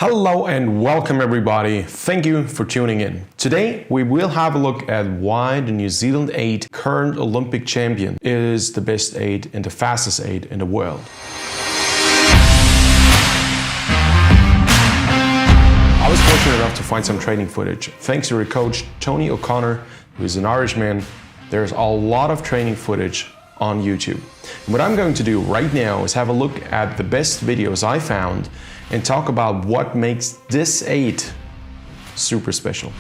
Hello and welcome everybody. Thank you for tuning in. Today we will have a look at why the New Zealand 8 current Olympic champion is the best 8 and the fastest 8 in the world. I was fortunate enough to find some training footage. Thanks to her coach Tony O'Connor, who is an Irishman. There's a lot of training footage on YouTube. What I'm going to do right now is have a look at the best videos I found and talk about what makes this 8 super special.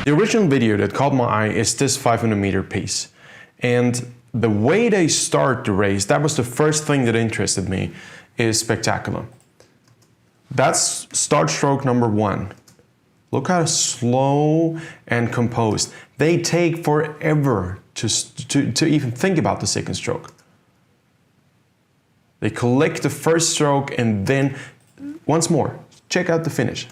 The original video that caught my eye is this 500-meter piece. And the way they start the race, that was the first thing that interested me, is spectacular. That's start stroke number 1. Look how slow and composed. They take forever to even think about the second stroke. They collect the first stroke and then, once more, check out the finish.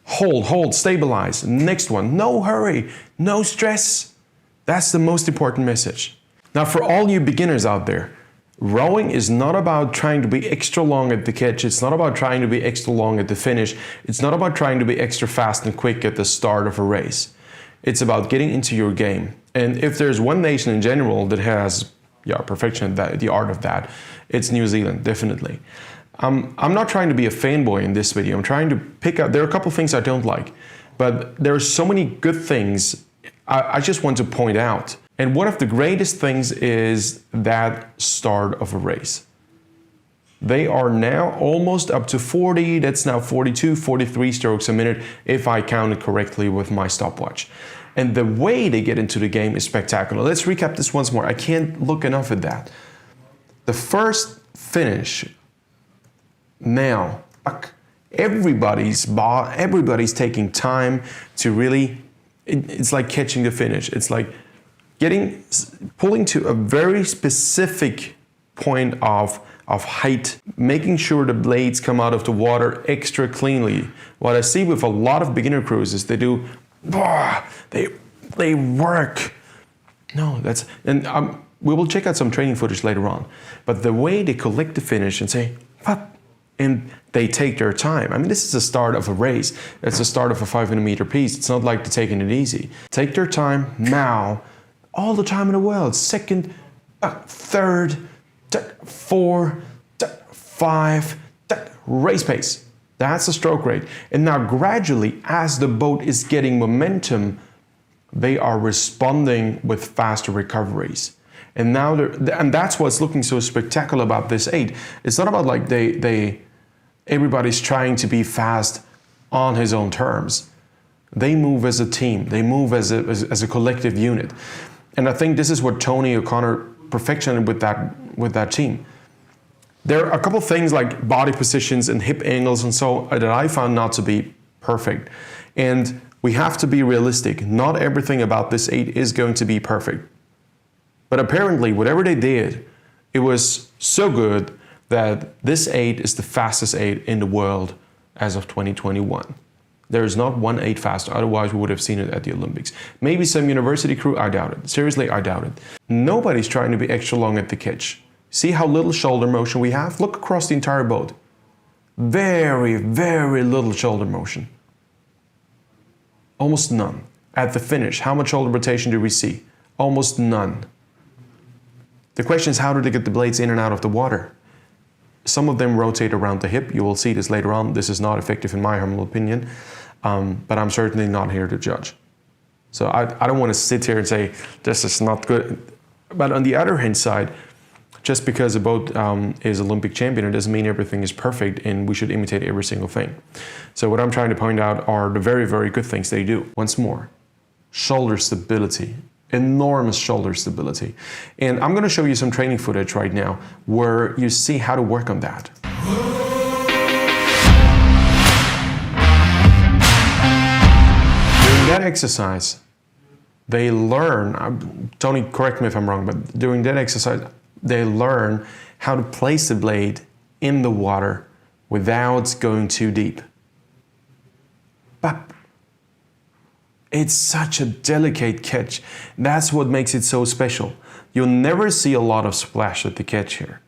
Hold, stabilize. Next one, no hurry, no stress. That's the most important message. Now for all you beginners out there, rowing is not about trying to be extra long at the catch. It's not about trying to be extra long at the finish. It's not about trying to be extra fast and quick at the start of a race. It's about getting into your game. And if there's one nation in general that has perfection at the art of that, it's New Zealand, definitely. I'm not trying to be a fanboy in this video. I'm trying to pick out, there are a couple things I don't like, but there are so many good things I just want to point out. And one of the greatest things is that start of a race. They are now almost up to 40, that's now 42, 43 strokes a minute, if I counted correctly with my stopwatch. And the way they get into the game is spectacular. Let's recap this once more. I can't look enough at that. The first finish, now, everybody's taking time to really, it's like catching the finish. It's like pulling to a very specific point of height, making sure the blades come out of the water extra cleanly. What I see with a lot of beginner crews is they do, they work. No, we will check out some training footage later on. But the way they collect the finish and say, what? And they take their time. I mean, this is the start of a race. It's the start of a 500-meter piece. It's not like they're taking it easy. Take their time now, all the time in the world. Second, third, four, five, race pace. That's the stroke rate. And now gradually, as the boat is getting momentum, they are responding with faster recoveries. And now and that's what's looking so spectacular about this 8. It's not about like everybody's trying to be fast on his own terms. They move as a team. They move as a collective unit. And I think this is what Tony O'Connor perfected with that team. There are a couple of things like body positions and hip angles and so that I found not to be perfect. And we have to be realistic. Not everything about this 8 is going to be perfect. But apparently, whatever they did, it was so good that this 8 is the fastest 8 in the world as of 2021. There is not one 8 faster, otherwise we would have seen it at the Olympics. Maybe some university crew, I doubt it. Seriously, I doubt it. Nobody's trying to be extra long at the catch. See how little shoulder motion we have? Look across the entire boat. Very, very little shoulder motion. Almost none. At the finish, how much shoulder rotation do we see? Almost none. The question is, how do they get the blades in and out of the water? Some of them rotate around the hip. You will see this later on. This is not effective in my humble opinion, but I'm certainly not here to judge. So I don't want to sit here and say, this is not good. But on the other hand side, just because a boat is Olympic champion, it doesn't mean everything is perfect and we should imitate every single thing. So what I'm trying to point out are the very, very good things they do. Once more, shoulder stability. Enormous shoulder stability. And I'm going to show you some training footage right now where you see how to work on that. During that exercise, they learn, Tony, correct me if I'm wrong, but during that exercise, they learn how to place the blade in the water without going too deep. bap. It's such a delicate catch. That's what makes it so special. You'll never see a lot of splash at the catch here.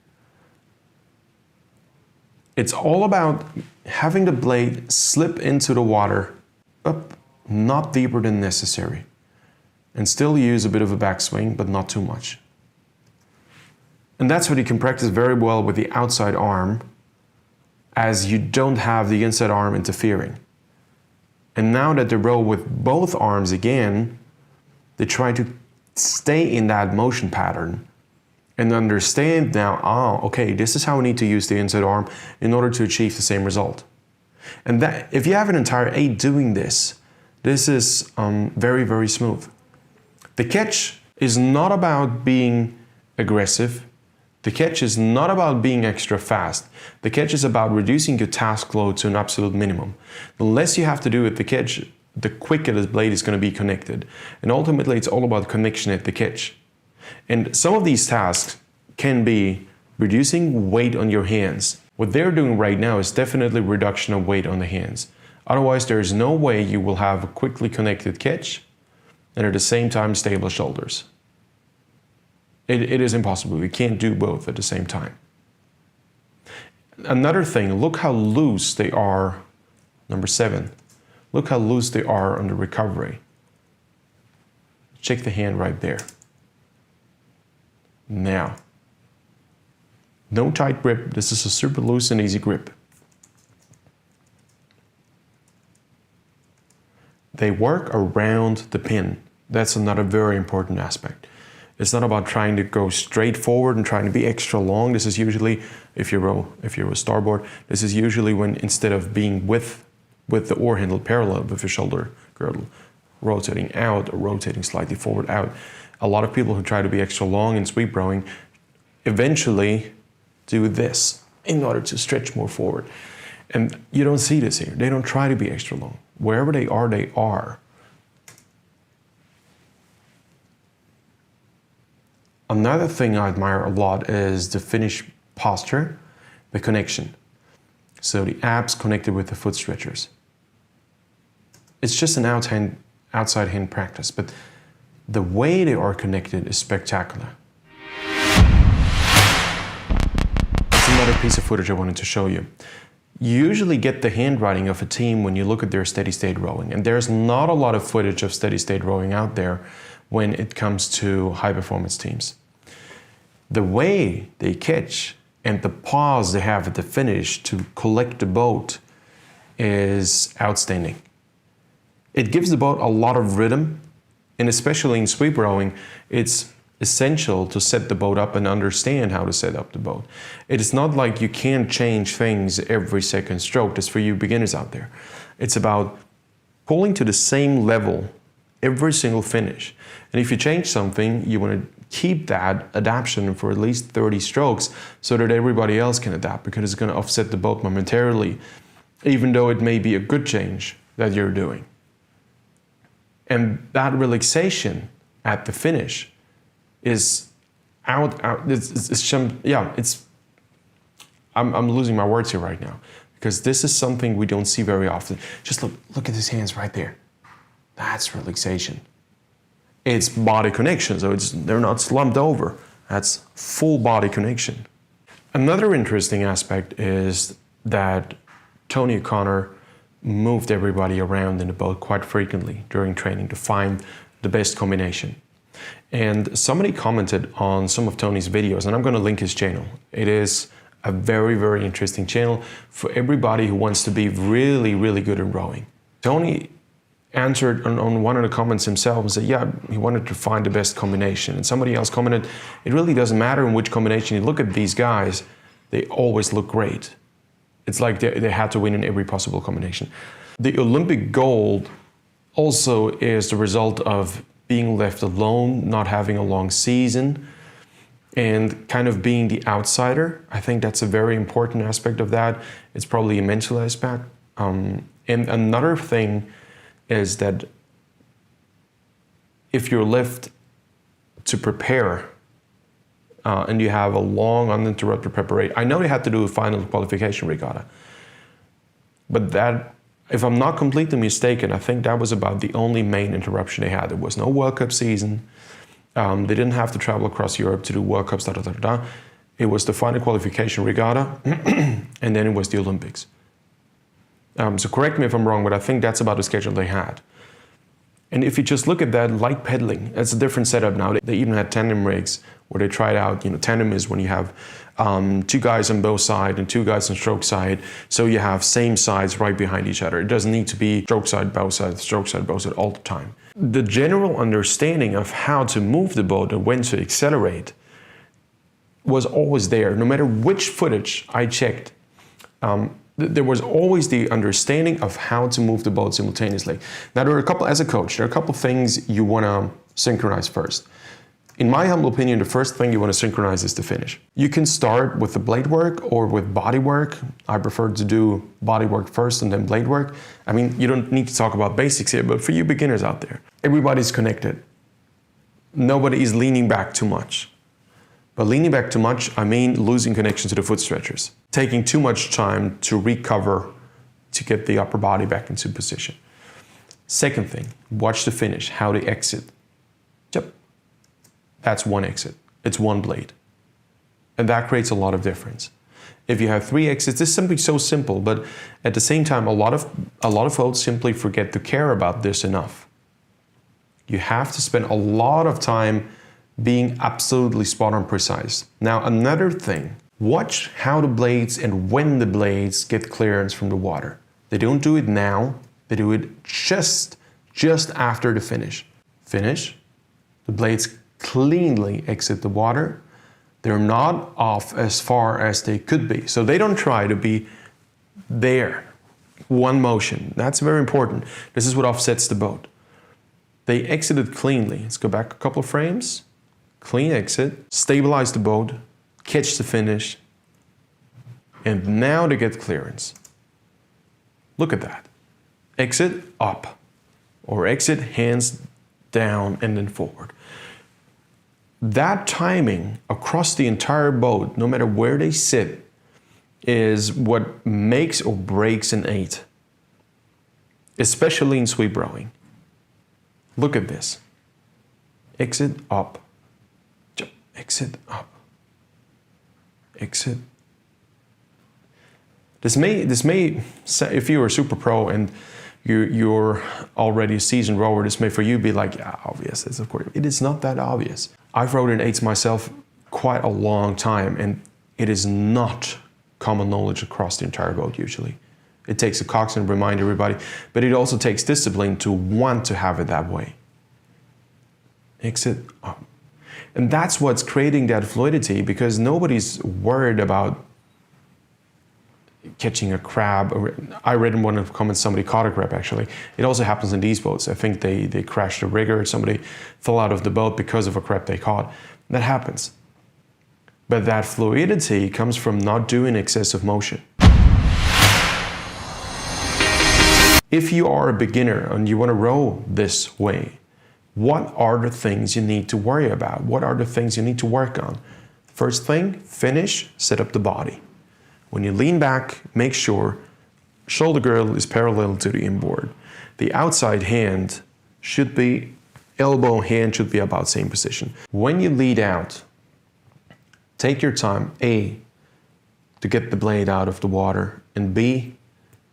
It's all about having the blade slip into the water, up, not deeper than necessary, and still use a bit of a backswing, but not too much. And that's what you can practice very well with the outside arm, as you don't have the inside arm interfering. And now that they row with both arms again, they try to stay in that motion pattern and understand now, okay, this is how I need to use the inside arm in order to achieve the same result. And that, if you have an entire 8 doing this, this is very, very smooth. The catch is not about being aggressive. The catch is not about being extra fast. The catch is about reducing your task load to an absolute minimum. The less you have to do with the catch, the quicker the blade is going to be connected. And ultimately, it's all about connection at the catch. And some of these tasks can be reducing weight on your hands. What they're doing right now is definitely reduction of weight on the hands. Otherwise, there is no way you will have a quickly connected catch and at the same time stable shoulders. It is impossible. You can't do both at the same time. Another thing, look how loose they are, number 7. Look how loose they are on the recovery. Check the hand right there. Now, no tight grip. This is a super loose and easy grip. They work around the pin. That's another very important aspect. It's not about trying to go straight forward and trying to be extra long. This is usually, if you're a starboard, this is usually when instead of being with the oar handle parallel with your shoulder girdle, rotating out or rotating slightly forward out. A lot of people who try to be extra long in sweep rowing eventually do this in order to stretch more forward. And you don't see this here. They don't try to be extra long. Wherever they are, they are. Another thing I admire a lot is the finish posture, the connection. So the abs connected with the foot stretchers. It's just an outside hand practice, but the way they are connected is spectacular. That's another piece of footage I wanted to show you. You usually get the handwriting of a team when you look at their steady state rowing, and there's not a lot of footage of steady state rowing out there when it comes to high performance teams. The way they catch and the pause they have at the finish to collect the boat is outstanding. It gives the boat a lot of rhythm, and especially in sweep rowing, it's essential to set the boat up and understand how to set up the boat. It is not like you can't change things every second stroke. That's for you beginners out there. It's about pulling to the same level every single finish. And if you change something, you want to keep that adaptation for at least 30 strokes so that everybody else can adapt, because it's going to offset the boat momentarily, even though it may be a good change that you're doing. And that relaxation at the finish is I'm losing my words here right now, because this is something we don't see very often. Just look at his hands right there. That's relaxation. It's body connection, so they're not slumped over. That's full body connection. Another interesting aspect is that Tony O'Connor moved everybody around in the boat quite frequently during training to find the best combination. And somebody commented on some of Tony's videos, and I'm going to link his channel. It is a very, very interesting channel for everybody who wants to be really, really good in rowing. Tony answered on one of the comments himself and said, yeah, he wanted to find the best combination. And somebody else commented, it really doesn't matter in which combination you look at these guys, they always look great. It's like they had to win in every possible combination. The Olympic gold also is the result of being left alone, not having a long season, and kind of being the outsider. I think that's a very important aspect of that. It's probably a mental aspect. And another thing is that if you're left to prepare and you have a long uninterrupted preparation, I know they had to do a final qualification regatta, but that If I'm not completely mistaken, I think that was about the only main interruption they had. There was no World Cup season. They didn't have to travel across Europe to do World Cups, da, da, da, da. It was the final qualification regatta, and then it was the Olympics. So correct me if I'm wrong, but I think that's about the schedule they had. And if you just look at that, light pedaling, it's a different setup now. They even had tandem rigs where they tried out, tandem is when you have 2 guys on both sides and 2 guys on stroke side. So you have same sides right behind each other. It doesn't need to be stroke side, both sides, stroke side, both sides all the time. The general understanding of how to move the boat and when to accelerate was always there. No matter which footage I checked, there was always the understanding of how to move the boat simultaneously. Now, as a coach, there are a couple of things you want to synchronize first. In my humble opinion, the first thing you want to synchronize is the finish. You can start with the blade work or with body work. I prefer to do body work first and then blade work. I mean, you don't need to talk about basics here, but for you beginners out there, everybody's connected. Nobody is leaning back too much. By leaning back too much, I mean losing connection to the foot stretchers, taking too much time to recover to get the upper body back into position. Second thing, watch the finish, how they exit. Yep, that's one exit. It's one blade. And that creates a lot of difference. If you have 3 exits, it's something so simple, but at the same time, a lot of folks simply forget to care about this enough. You have to spend a lot of time being absolutely spot on precise. Now, another thing, watch how the blades and when the blades get clearance from the water. They don't do it now, they do it just after the finish. Finish, the blades cleanly exit the water. They're not off as far as they could be. So they don't try to be there, one motion. That's very important. This is what offsets the boat. They exited cleanly. Let's go back a couple of frames. Clean exit, stabilize the boat, catch the finish, and now to get clearance. Look at that. Exit up, or exit hands down and then forward. That timing across the entire boat, no matter where they sit, is what makes or breaks an 8, especially in sweep rowing. Look at this. Exit up. Exit up. Exit. This may, if you're a super pro and you're already a seasoned rower, this may for you be like, yeah, obvious. It's of course, it is not that obvious. I've rowed in 8s myself quite a long time, and it is not common knowledge across the entire boat usually. It takes a coxswain to remind everybody, but it also takes discipline to want to have it that way. Exit up. And that's what's creating that fluidity, because nobody's worried about catching a crab. I read in one of the comments somebody caught a crab actually. It also happens in these boats. I think they crashed a rigger, somebody fell out of the boat because of a crab they caught. That happens. But that fluidity comes from not doing excessive motion. If you are a beginner and you want to row this way, what are the things you need to worry about? What are the things you need to work on? First thing, finish, set up the body. When you lean back, make sure shoulder girdle is parallel to the inboard. The outside hand should be, elbow hand should be about same position. When you lead out, take your time, A, to get the blade out of the water, and B,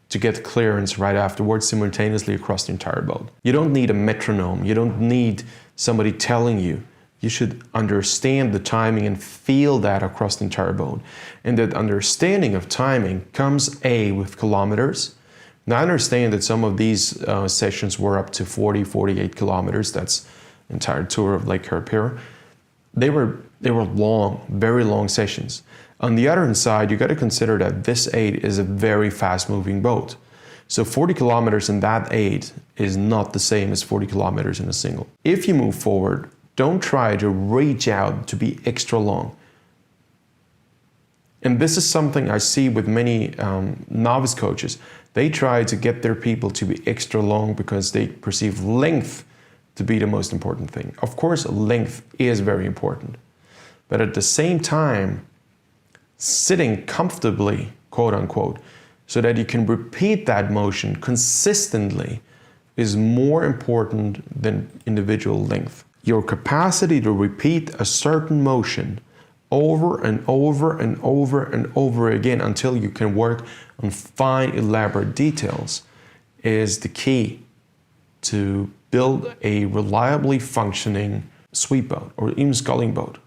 to get clearance right afterwards simultaneously across the entire boat. You don't need a metronome. You don't need somebody telling you. You should understand the timing and feel that across the entire boat. And that understanding of timing comes A, with kilometers. Now I understand that some of these sessions were up to 40, 48 kilometers. That's the entire tour of Lake Carapira. They were long, very long sessions. On the other hand side, you got to consider that this 8 is a very fast moving boat. So 40 kilometers in that 8 is not the same as 40 kilometers in a single. If you move forward, don't try to reach out to be extra long. And this is something I see with many novice coaches. They try to get their people to be extra long because they perceive length to be the most important thing. Of course, length is very important. But at the same time, sitting comfortably, quote unquote, so that you can repeat that motion consistently is more important than individual length. Your capacity to repeat a certain motion over and over and over and over again until you can work on fine, elaborate details is the key to build a reliably functioning sweep boat or even sculling boat.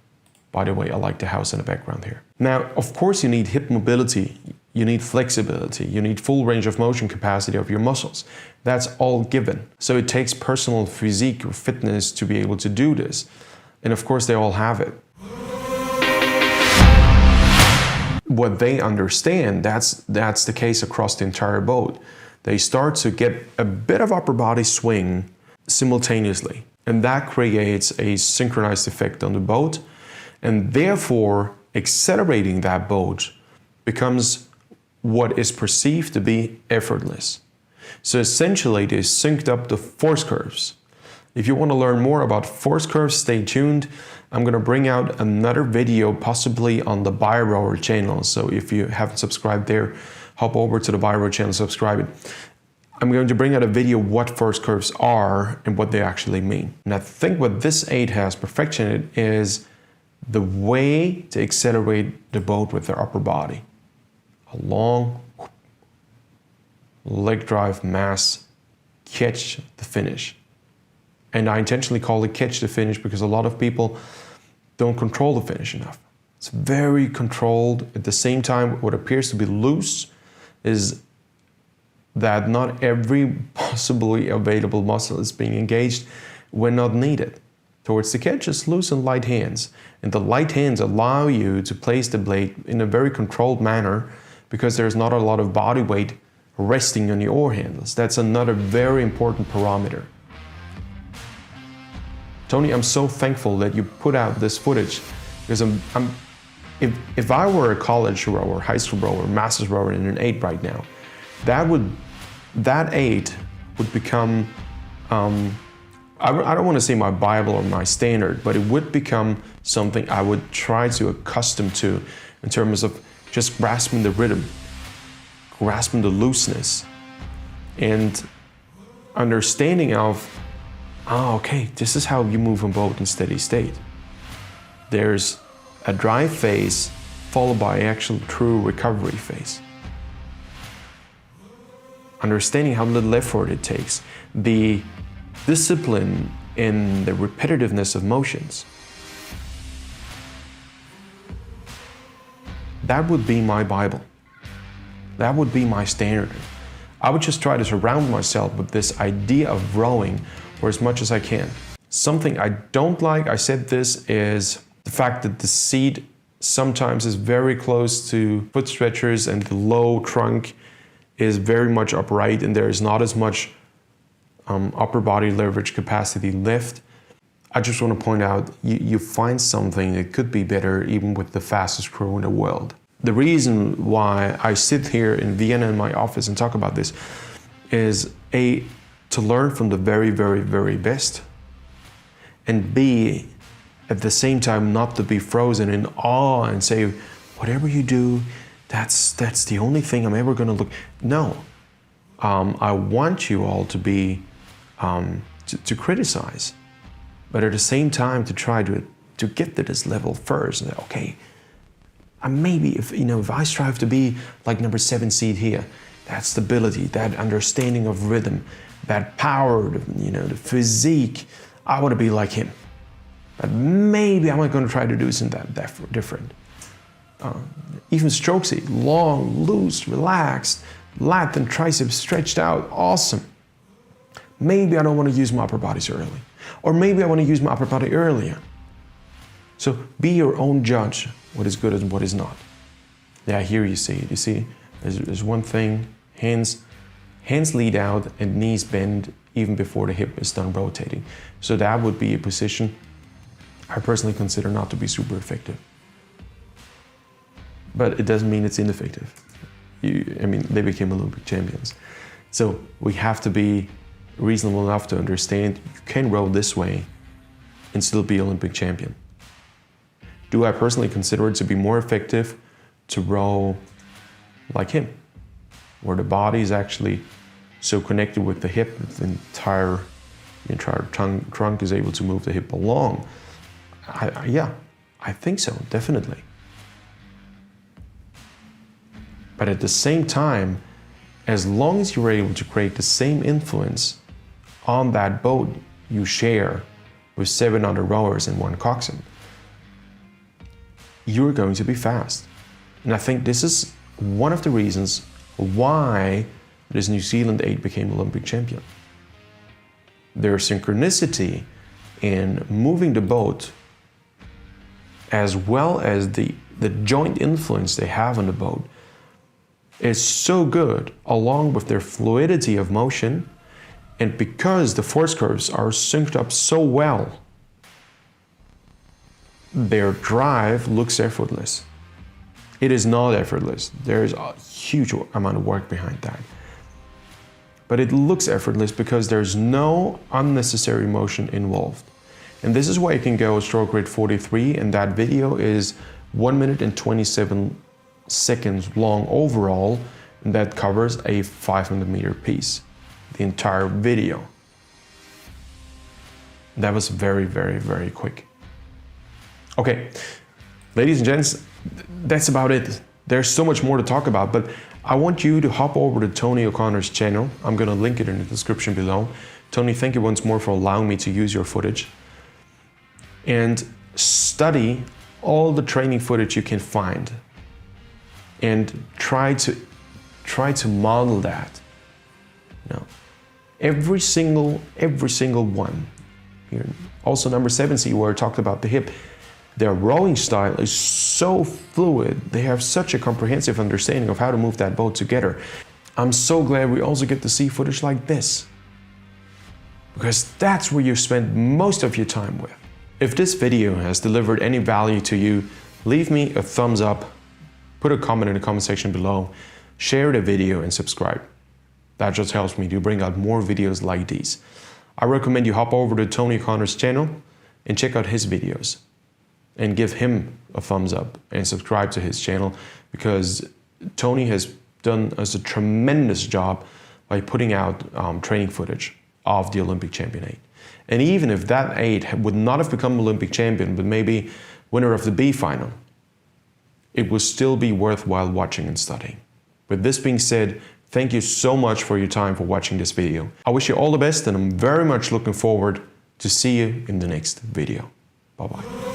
By the way, I like the house in the background here. Now, of course, you need hip mobility, you need flexibility, you need full range of motion capacity of your muscles. That's all given. So it takes personal physique or fitness to be able to do this. And of course, they all have it. What they understand, that's the case across the entire boat. They start to get a bit of upper body swing simultaneously. And that creates a synchronized effect on the boat. And therefore, accelerating that boat becomes what is perceived to be effortless. So essentially, they synced up the force curves. If you want to learn more about force curves, stay tuned. I'm going to bring out another video, possibly on the Biorower channel. So if you haven't subscribed there, hop over to the Biorower channel, subscribe it. I'm going to bring out a video what force curves are and what they actually mean. And I think what this aid has perfected is the way to accelerate the boat with their upper body. A long leg drive mass, catch the finish. And I intentionally call it catch the finish because a lot of people don't control the finish enough. It's very controlled. At the same time, what appears to be loose is that not every possibly available muscle is being engaged when not needed. Towards the catch, it's loose and light hands. And the light hands allow you to place the blade in a very controlled manner because there's not a lot of body weight resting on your oar handles. That's another very important parameter. Tony, I'm so thankful that you put out this footage because if I were a college rower, high school rower, master's rower in an 8 right now, that 8 would become, I don't want to say my Bible or my standard, but it would become something I would try to accustom to in terms of just grasping the rhythm, grasping the looseness, and understanding of, okay, this is how you move a boat in steady state. There's a drive phase followed by actual true recovery phase. Understanding how little effort it takes, the discipline in the repetitiveness of motions. That would be my Bible. That would be my standard. I would just try to surround myself with this idea of rowing for as much as I can. Something I don't like, I said this, is the fact that the seat sometimes is very close to foot stretchers and the low trunk is very much upright and there is not as much upper body leverage capacity lift. I just want to point out, you find something that could be better even with the fastest crew in the world. The reason why I sit here in Vienna in my office and talk about this is A, to learn from the very, very, very best, and B, at the same time not to be frozen in awe and say, whatever you do, that's the only thing I'm ever going to look. No, I want you all to be to criticize, but at the same time to try to get to this level first. And okay, maybe if I strive to be like number 7 seed here, that stability, that understanding of rhythm, that power, the physique, I want to be like him. But maybe I'm not going to try to do something that different. Even strokesy, long, loose, relaxed, lat and triceps stretched out, awesome. Maybe I don't want to use my upper body so early. Or maybe I want to use my upper body earlier. So be your own judge, what is good and what is not. Yeah, here you see it. You see, there's one thing, hands lead out and knees bend even before the hip is done rotating. So that would be a position I personally consider not to be super effective. But it doesn't mean it's ineffective. They became Olympic champions. So we have to be reasonable enough to understand you can row this way and still be Olympic champion. Do I personally consider it to be more effective to row like him? where the body is actually so connected with the hip that the entire trunk is able to move the hip along. Yeah, I think so, definitely. But at the same time, as long as you're able to create the same influence on that boat you share with 7 other rowers in one coxswain, you're going to be fast. And I think this is one of the reasons why this New Zealand 8 became Olympic champion. Their synchronicity in moving the boat, as well as the joint influence they have on the boat, is so good, along with their fluidity of motion, and because the force curves are synced up so well, their drive looks effortless. It is not effortless. There is a huge amount of work behind that. But it looks effortless because there's no unnecessary motion involved. And this is why you can go stroke rate 43, and that video is 1 minute and 27 seconds long overall, and that covers a 500-meter piece, the entire video. That was very, very, very quick. Okay, ladies and gents, that's about it. There's so much more to talk about, but I want you to hop over to Tony O'Connor's channel. I'm gonna link it in the description below. Tony, thank you once more for allowing me to use your footage. And study all the training footage you can find and try to model that. You know, every single one. Here, also number 7C, where I talked about the hip. Their rowing style is so fluid. They have such a comprehensive understanding of how to move that boat together. I'm so glad we also get to see footage like this, because that's where you spend most of your time with. If this video has delivered any value to you, leave me a thumbs up, put a comment in the comment section below, share the video and subscribe. That just helps me to bring out more videos like these. I recommend you hop over to Tony O'Connor's channel and check out his videos and give him a thumbs up and subscribe to his channel, because Tony has done us a tremendous job by putting out training footage of the Olympic champion 8. And even if that 8 would not have become Olympic champion, but maybe winner of the B final, it would still be worthwhile watching and studying. With this being said, thank you so much for your time for watching this video. I wish you all the best, and I'm very much looking forward to see you in the next video. Bye-bye.